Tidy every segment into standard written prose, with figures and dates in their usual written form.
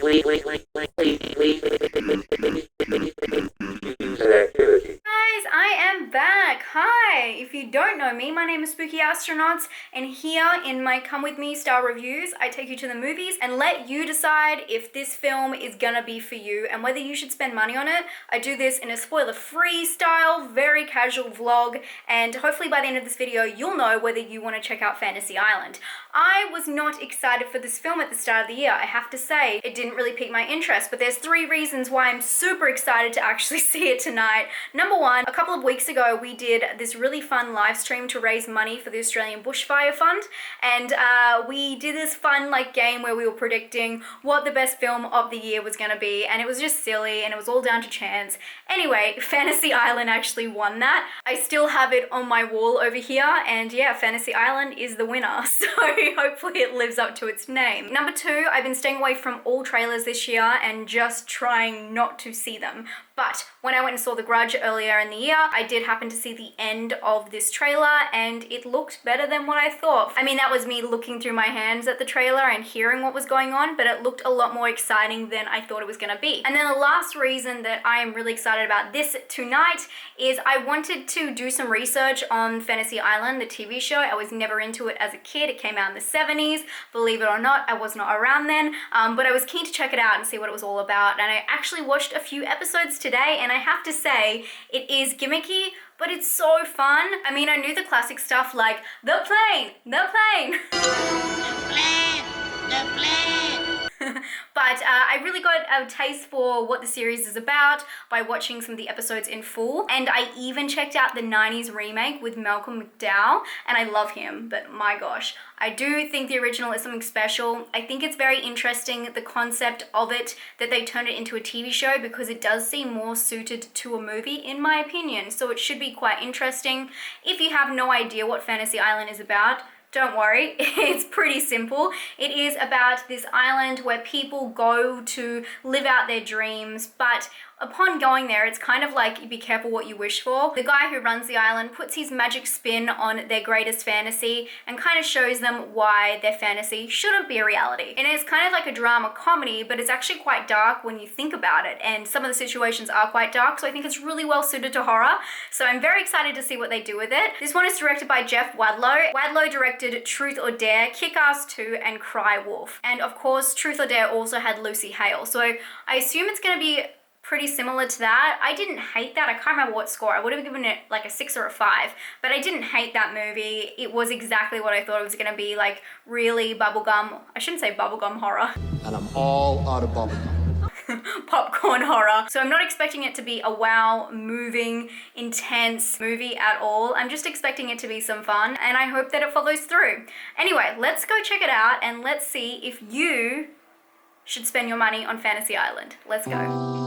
Guys, I am back. Hi! If you don't know me, my name is Spookyastronauts, and here in my Come With Me style reviews, I take you to the movies and let you decide if this film is gonna be for you and whether you should spend money on it. I do this in a spoiler-free style, very casual vlog, and hopefully by the end of this video, you'll know whether you want to check out Fantasy Island. I was not excited for this film at the start of the year. I have to say, it didn't really pique my interest, but there's 3 reasons why I'm super excited to actually see it tonight. Number 1, a couple of weeks ago, we did this really fun live stream to raise money for the Australian Bushfire Fund, and we did this fun game where we were predicting what the best film of the year was going to be, and it was just silly, and it was all down to chance. Anyway, Fantasy Island actually won that. I still have it on my wall over here, and yeah, Fantasy Island is the winner, so hopefully it lives up to its name. Number 2, I've been staying away from all trailers this year and just trying not to see them. But when I went and saw The Grudge earlier in the year, I did happen to see the end of this trailer, and it looked better than what I thought. I mean, that was me looking through my hands at the trailer and hearing what was going on, but it looked a lot more exciting than I thought it was gonna be. And then the last reason that I am really excited about this tonight is I wanted to do some research on Fantasy Island, the TV show. I was never into it as a kid. It came out in the 70s. Believe it or not, I was not around then, but I was keen to check it out and see what it was all about. And I actually watched a few episodes today, and I have to say, it is gimmicky, but it's so fun. I mean, I knew the classic stuff like, the plane, the plane. The plane. But I really got a taste for what the series is about by watching some of the episodes in full, and I even checked out the 90s remake with Malcolm McDowell, and I love him, but my gosh, I do think the original is something special. I think it's very interesting, the concept of it, that they turned it into a TV show, because it does seem more suited to a movie, in my opinion, so it should be quite interesting. If you have no idea what Fantasy Island is about, don't worry, it's pretty simple. It is about this island where people go to live out their dreams, but upon going there, it's kind of like, be careful what you wish for. The guy who runs the island puts his magic spin on their greatest fantasy and kind of shows them why their fantasy shouldn't be a reality. And it's kind of like a drama comedy, but it's actually quite dark when you think about it. And some of the situations are quite dark, so I think it's really well suited to horror. So I'm very excited to see what they do with it. This one is directed by Jeff Wadlow. Wadlow directed Truth or Dare, Kick-Ass 2, and Cry Wolf. And of course, Truth or Dare also had Lucy Hale. So I assume it's gonna be pretty similar to that. I didn't hate that. I can't remember what score. I would have given it like a 6 or a 5, but I didn't hate that movie. It was exactly what I thought it was gonna be, like really bubblegum. I shouldn't say bubblegum horror. And I'm all out of bubblegum. Popcorn horror. So I'm not expecting it to be a wow, moving, intense movie at all. I'm just expecting it to be some fun, and I hope that it follows through. Anyway, let's go check it out and let's see if you should spend your money on Fantasy Island. Let's go.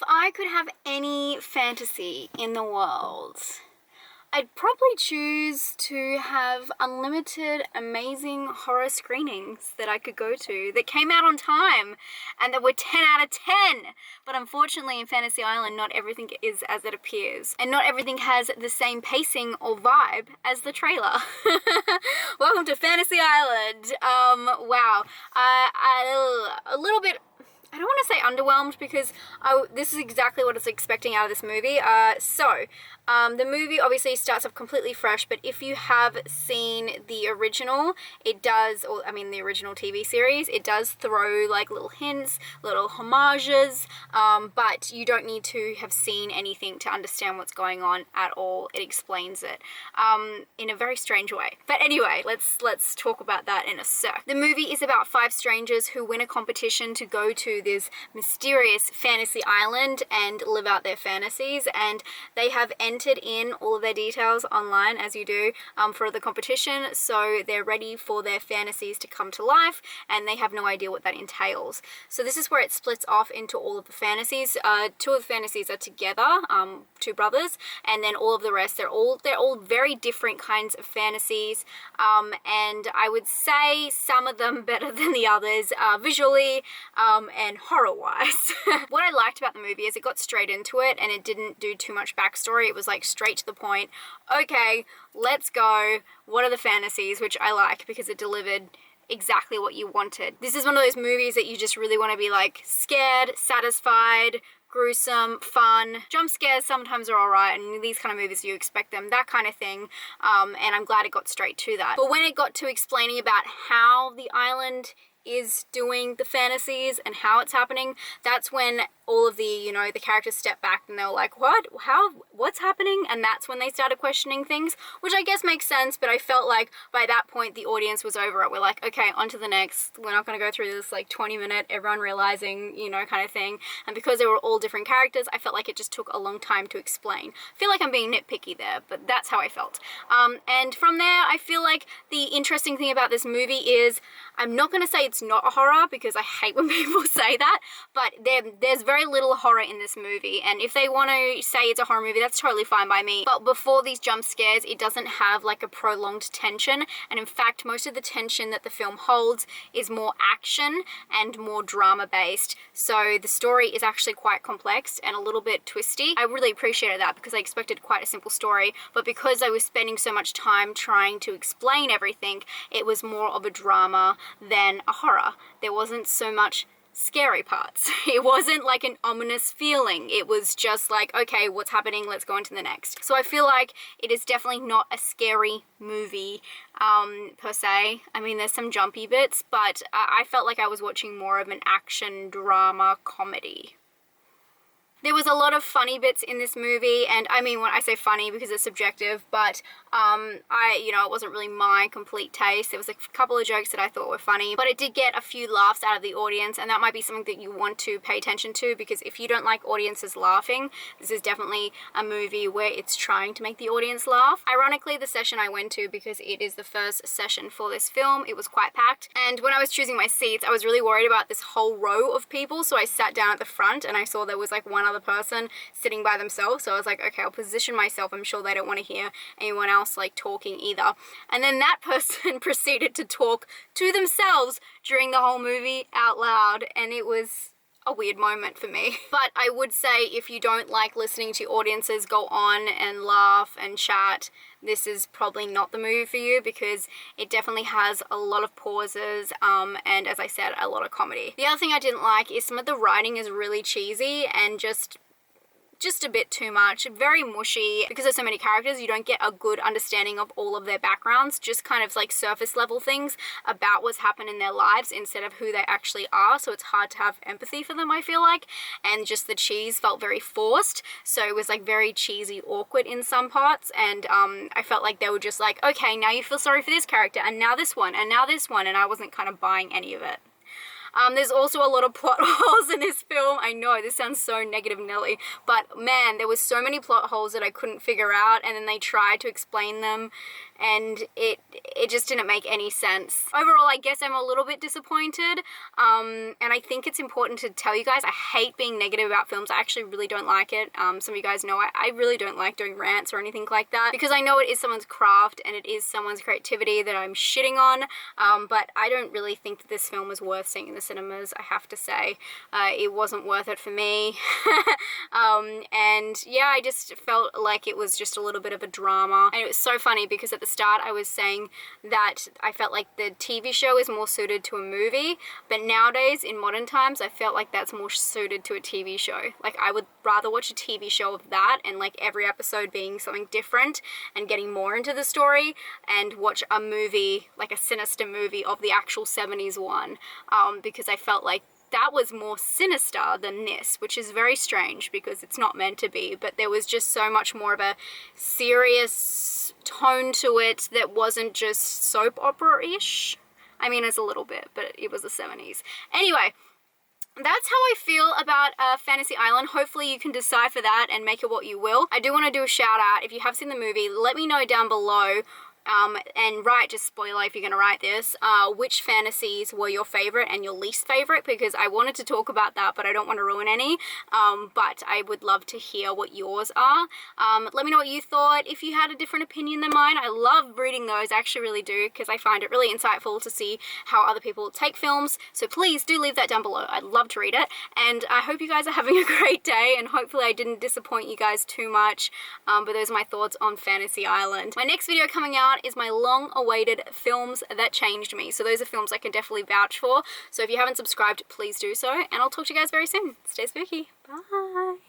I could have any fantasy in the world, I'd probably choose to have unlimited, amazing horror screenings that I could go to that came out on time and that were 10 out of 10. But unfortunately in Fantasy Island, not everything is as it appears. And not everything has the same pacing or vibe as the trailer. Welcome to Fantasy Island. Wow. A little bit... I don't want to say underwhelmed because this is exactly what I was expecting out of this movie. The movie obviously starts off completely fresh, but if you have seen the original, it does, or I mean the original TV series, it does throw like little hints, little homages, but you don't need to have seen anything to understand what's going on at all. It explains it in a very strange way. But anyway, let's talk about that in a sec. The movie is about 5 strangers who win a competition to go to this mysterious fantasy island and live out their fantasies, and they have entered in all of their details online, as you do, for the competition, so they're ready for their fantasies to come to life, and they have no idea what that entails. So this is where it splits off into all of the fantasies. 2 of the fantasies are together, 2 brothers, and then all of the rest, they're all very different kinds of fantasies, and I would say some of them better than the others, visually and horror-wise. What I liked about the movie is it got straight into it, and it didn't do too much backstory. It was like straight to the point. Okay, let's go. What are the fantasies? Which I like because it delivered exactly what you wanted. This is one of those movies that you just really want to be like scared, satisfied, gruesome, fun. Jump scares sometimes are alright, and in these kind of movies you expect them, that kind of thing, and I'm glad it got straight to that. But when it got to explaining about how the island is doing the fantasies and how it's happening, that's when all of the, you know, the characters step back and they're like, what? How? What's happening? And that's when they started questioning things, which I guess makes sense, but I felt like by that point the audience was over it. We're like, okay, on to the next. We're not going to go through this like 20-minute everyone realizing, you know, kind of thing. And because they were all different characters, I felt like it just took a long time to explain. I feel like I'm being nitpicky there, but that's how I felt. And from there, I feel like the interesting thing about this movie is, I'm not going to say it's not a horror because I hate when people say that, but there's very little horror in this movie, and if they want to say it's a horror movie, that's totally fine by me. But before these jump scares, it doesn't have like a prolonged tension, and in fact most of the tension that the film holds is more action and more drama based, so the story is actually quite complex and a little bit twisty. I really appreciated that because I expected quite a simple story, but because I was spending so much time trying to explain everything, it was more of a drama than a horror. There wasn't so much scary parts. It wasn't like an ominous feeling. It was just like, okay, what's happening? Let's go on to the next. So I feel like it is definitely not a scary movie per se. I mean, there's some jumpy bits, but I felt like I was watching more of an action drama comedy. There was a lot of funny bits in this movie, and I mean when I say funny because it's subjective, but it wasn't really my complete taste. There was a couple of jokes that I thought were funny, but it did get a few laughs out of the audience, and that might be something that you want to pay attention to, because if you don't like audiences laughing, this is definitely a movie where it's trying to make the audience laugh. Ironically, the session I went to, because it is the first session for this film, it was quite packed, and when I was choosing my seats, I was really worried about this whole row of people, so I sat down at the front and I saw there was like one other person sitting by themselves, so I was like, okay, I'll position myself. I'm sure they don't want to hear anyone else like talking either. And then that person proceeded to talk to themselves during the whole movie out loud, and it was a weird moment for me. But I would say if you don't like listening to audiences go on and laugh and chat, this is probably not the movie for you, because it definitely has a lot of pauses and, as I said, a lot of comedy. The other thing I didn't like is some of the writing is really cheesy and just a bit too much, very mushy. Because there's so many characters, you don't get a good understanding of all of their backgrounds, just kind of like surface level things about what's happened in their lives instead of who they actually are, so it's hard to have empathy for them, I feel like. And just the cheese felt very forced, so it was like very cheesy, awkward in some parts, and I felt like they were just like, okay, now you feel sorry for this character, and now this one, and now this one, and I wasn't kind of buying any of it. There's also a lot of plot holes in this film. I know, this sounds so negative Nelly, but man, there was so many plot holes that I couldn't figure out, and then they tried to explain them, and it just didn't make any sense. Overall, I guess I'm a little bit disappointed, and I think it's important to tell you guys, I hate being negative about films. I actually really don't like it. Some of you guys know I really don't like doing rants or anything like that, because I know it is someone's craft and it is someone's creativity that I'm shitting on, but I don't really think that this film is worth seeing in the cinemas, I have to say. It wasn't worth it for me. And yeah, I just felt like it was just a little bit of a drama. And it was so funny because at the start I was saying that I felt like the TV show is more suited to a movie, but nowadays in modern times I felt like that's more suited to a TV show. Like I would rather watch a TV show of that and like every episode being something different and getting more into the story, and watch a movie, like a sinister movie of the actual 70s one, because I felt like that was more sinister than this, which is very strange because it's not meant to be, but there was just so much more of a serious tone to it that wasn't just soap opera-ish. I mean, it's a little bit, but it was the 70s. Anyway, that's how I feel about Fantasy Island. Hopefully you can decipher that and make it what you will. I do want to do a shout out. If you have seen the movie, let me know down below. And write, just spoiler if you're going to write this, which fantasies were your favorite and your least favorite, because I wanted to talk about that, but I don't want to ruin any. But I would love to hear what yours are. Let me know what you thought. If you had a different opinion than mine, I love reading those. I actually really do, because I find it really insightful to see how other people take films. So please do leave that down below. I'd love to read it. And I hope you guys are having a great day, and hopefully I didn't disappoint you guys too much. But those are my thoughts on Fantasy Island. My next video coming out is my long-awaited films that changed me. So those are films I can definitely vouch for. So if you haven't subscribed, please do so. And I'll talk to you guys very soon. Stay spooky. Bye.